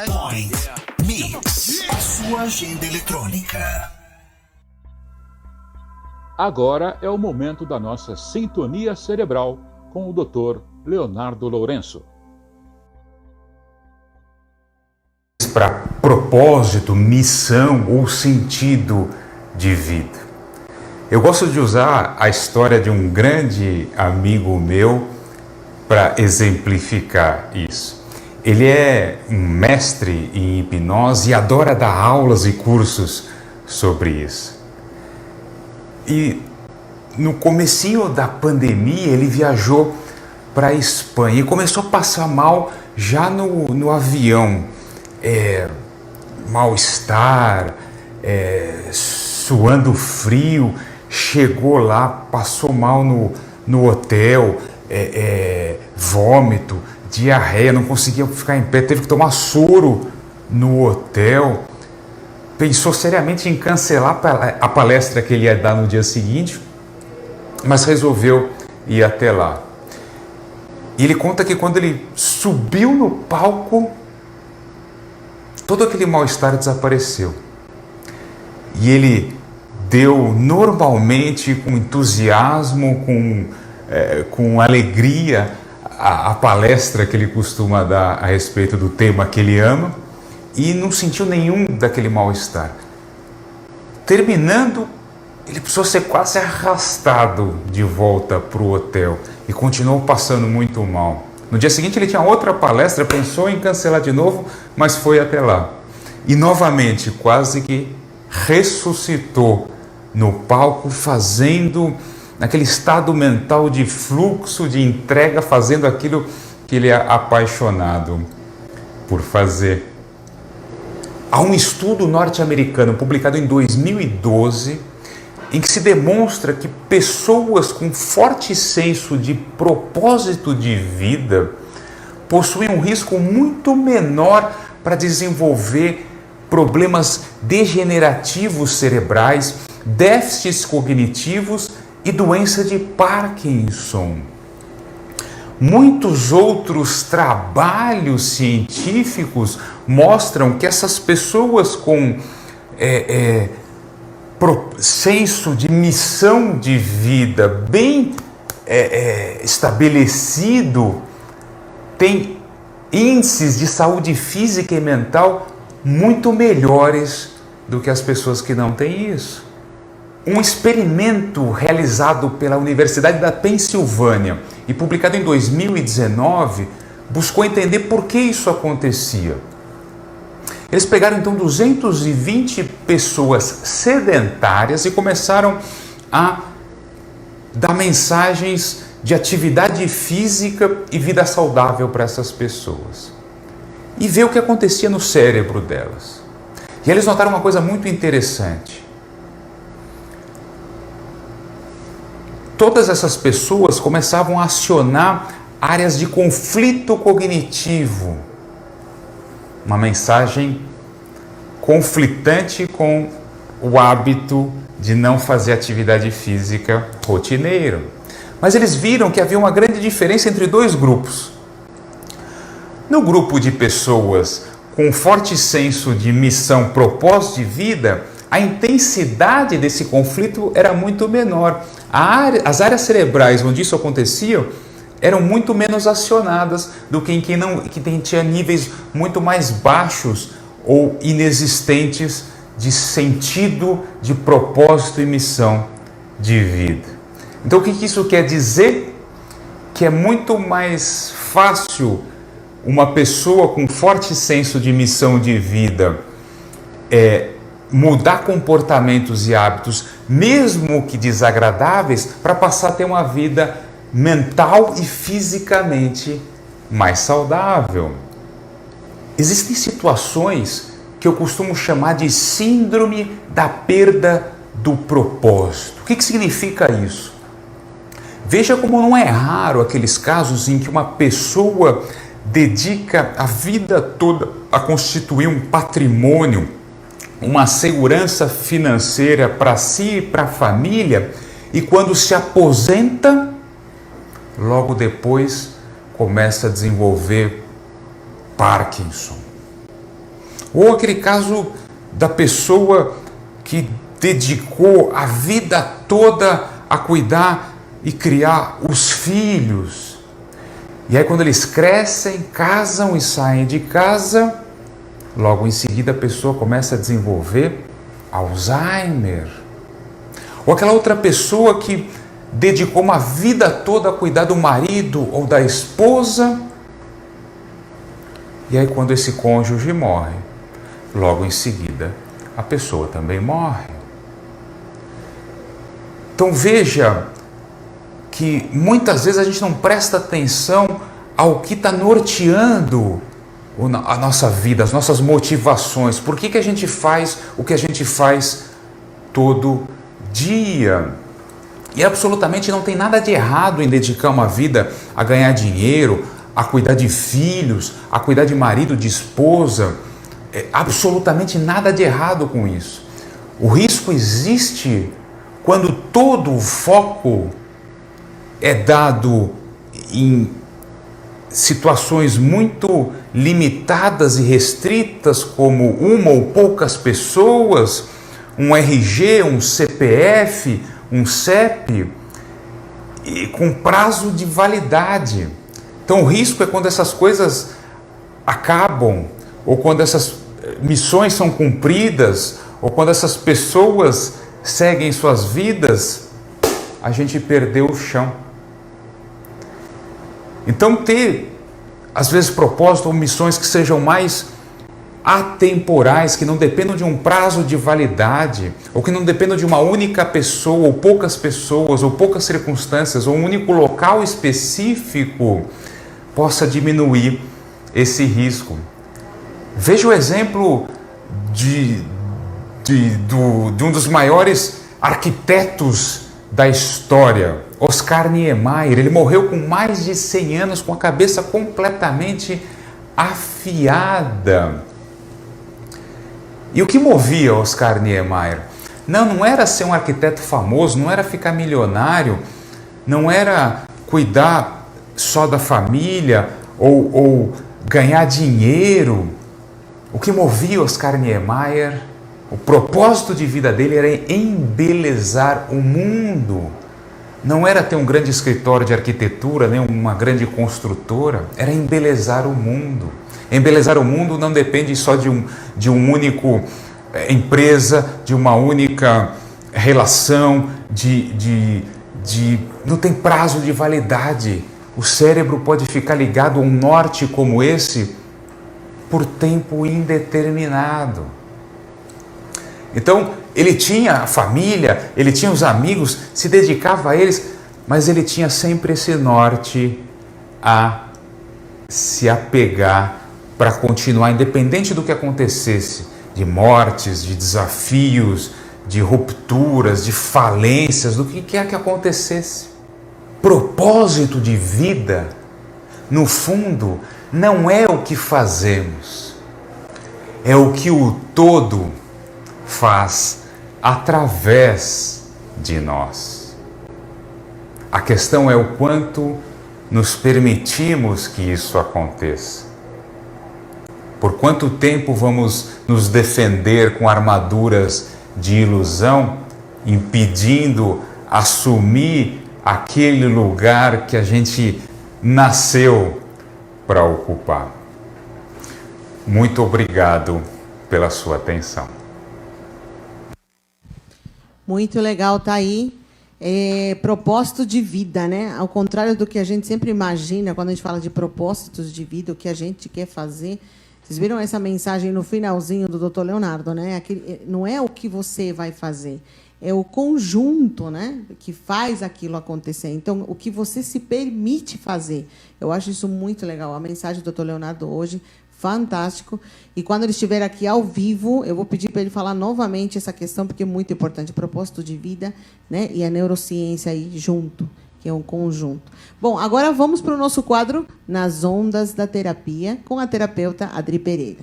Point Mix, a sua agenda eletrônica. Agora é o momento da nossa sintonia cerebral com o Dr. Leonardo Lourenço. Para propósito, missão ou sentido de vida. Eu gosto de usar a história de um grande amigo meu para exemplificar isso. Ele é um mestre em hipnose e adora dar aulas e cursos sobre isso. E no comecinho da pandemia ele viajou para a Espanha e começou a passar mal já no avião. Mal-estar, suando frio, chegou lá, passou mal no hotel, vômito, diarreia, não conseguia ficar em pé, teve que tomar soro no hotel, pensou seriamente em cancelar a palestra que ele ia dar no dia seguinte, mas resolveu ir até lá. E ele conta que quando ele subiu no palco, todo aquele mal-estar desapareceu. E ele deu normalmente, com entusiasmo, com alegria, a palestra que ele costuma dar a respeito do tema que ele ama, e não sentiu nenhum daquele mal-estar. Terminando, ele precisou ser quase arrastado de volta para o hotel e continuou passando muito mal. No dia seguinte ele tinha outra palestra, pensou em cancelar de novo, mas foi até lá. E novamente, quase que ressuscitou no palco, fazendo naquele estado mental de fluxo, de entrega, fazendo aquilo que ele é apaixonado por fazer. Há um estudo norte-americano publicado em 2012 em que se demonstra que pessoas com forte senso de propósito de vida possuem um risco muito menor para desenvolver problemas degenerativos cerebrais, déficits cognitivos e doença de Parkinson. Muitos outros trabalhos científicos mostram que essas pessoas com senso de missão de vida bem estabelecido têm índices de saúde física e mental muito melhores do que as pessoas que não têm isso. Um experimento realizado pela Universidade da Pensilvânia e publicado em 2019 buscou entender por que isso acontecia. Eles pegaram então 220 pessoas sedentárias e começaram a dar mensagens de atividade física e vida saudável para essas pessoas. E ver o que acontecia no cérebro delas. E eles notaram uma coisa muito interessante. Todas essas pessoas começavam a acionar áreas de conflito cognitivo. Uma mensagem conflitante com o hábito de não fazer atividade física rotineiro. Mas eles viram que havia uma grande diferença entre dois grupos. No grupo de pessoas com forte senso de missão, propósito de vida, a intensidade desse conflito era muito menor. As áreas cerebrais onde isso acontecia eram muito menos acionadas do que em quem tinha níveis muito mais baixos ou inexistentes de sentido, de propósito e missão de vida. Então o que isso quer dizer? Que é muito mais fácil uma pessoa com forte senso de missão de vida mudar comportamentos e hábitos, mesmo que desagradáveis, para passar a ter uma vida mental e fisicamente mais saudável. Existem situações que eu costumo chamar de síndrome da perda do propósito. O que significa isso? Veja como não é raro aqueles casos em que uma pessoa dedica a vida toda a constituir um patrimônio, uma segurança financeira para si e para a família, e quando se aposenta, logo depois começa a desenvolver Parkinson. Ou aquele caso da pessoa que dedicou a vida toda a cuidar e criar os filhos. E aí quando eles crescem, casam e saem de casa, logo em seguida a pessoa começa a desenvolver Alzheimer. Ou aquela outra pessoa que dedicou uma vida toda a cuidar do marido ou da esposa, e aí quando esse cônjuge morre, logo em seguida a pessoa também morre. Então veja que muitas vezes a gente não presta atenção ao que está norteando a nossa vida, as nossas motivações. Por que a gente faz o que a gente faz todo dia? E absolutamente não tem nada de errado em dedicar uma vida a ganhar dinheiro, a cuidar de filhos, a cuidar de marido, de esposa. Absolutamente nada de errado com isso. O risco existe quando todo o foco é dado em situações muito limitadas e restritas, como uma ou poucas pessoas, um RG, um CPF, um CEP, e com prazo de validade. Então o risco é quando essas coisas acabam, ou quando essas missões são cumpridas, ou quando essas pessoas seguem suas vidas, a gente perdeu o chão. Então ter, às vezes, propósito ou missões que sejam mais atemporais, que não dependam de um prazo de validade, ou que não dependam de uma única pessoa, ou poucas pessoas, ou poucas circunstâncias, ou um único local específico, possa diminuir esse risco. Veja o exemplo de um dos maiores arquitetos da história, Oscar Niemeyer. Ele morreu com mais de 100 anos, com a cabeça completamente afiada. E o que movia Oscar Niemeyer? Não era ser um arquiteto famoso, não era ficar milionário, não era cuidar só da família ou ganhar dinheiro. O que movia Oscar Niemeyer, o propósito de vida dele era embelezar o mundo. Não era ter um grande escritório de arquitetura, nem uma grande construtora, era embelezar o mundo. Embelezar o mundo não depende só de um único empresa, de uma única relação, não tem prazo de validade. O cérebro pode ficar ligado a um norte como esse por tempo indeterminado. Então, ele tinha a família, ele tinha os amigos, se dedicava a eles, mas ele tinha sempre esse norte a se apegar para continuar, independente do que acontecesse, de mortes, de desafios, de rupturas, de falências, do que quer que acontecesse. Propósito de vida, no fundo, não é o que fazemos, é o que o todo faz através de nós. A questão é o quanto nos permitimos que isso aconteça. Por quanto tempo vamos nos defender com armaduras de ilusão, impedindo assumir aquele lugar que a gente nasceu para ocupar? Muito obrigado pela sua atenção. Muito legal, tá aí. Propósito de vida, né? Ao contrário do que a gente sempre imagina quando a gente fala de propósitos de vida, o que a gente quer fazer. Vocês viram essa mensagem no finalzinho do Dr. Leonardo, né? Não é o que você vai fazer, é o conjunto, né, que faz aquilo acontecer. Então, o que você se permite fazer. Eu acho isso muito legal. A mensagem do Dr. Leonardo hoje, fantástico. E quando ele estiver aqui ao vivo, eu vou pedir para ele falar novamente essa questão, porque é muito importante. Propósito de vida, né, e a neurociência aí junto, que é um conjunto. Bom, agora vamos para o nosso quadro Nas Ondas da Terapia, com a terapeuta Adri Pereira.